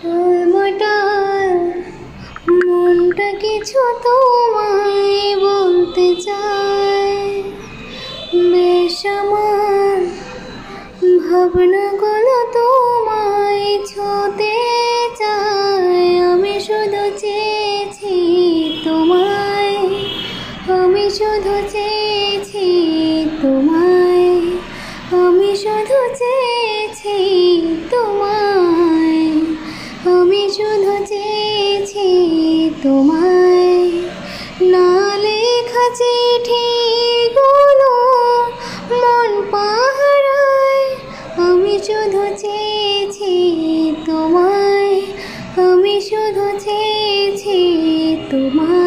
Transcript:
টলমটাল মনটা কিছু তোমায় বলতে চায়। বেশ আমার ভাবনাগুলো তোমায় ছুঁতে চায়। আমি শুধু চেয়েছি তোমায়, আমি শুধু চেয়েছি তোমায়, আমি শুধু চেয়েছি তোমায়, আমি শুধু চেয়েছি তোমায়। না লেখা চিঠিগুলো মন পাহারায়। আমি শুধু চেয়েছি তোমায়, আমি শুধু চেয়েছি তোমায়।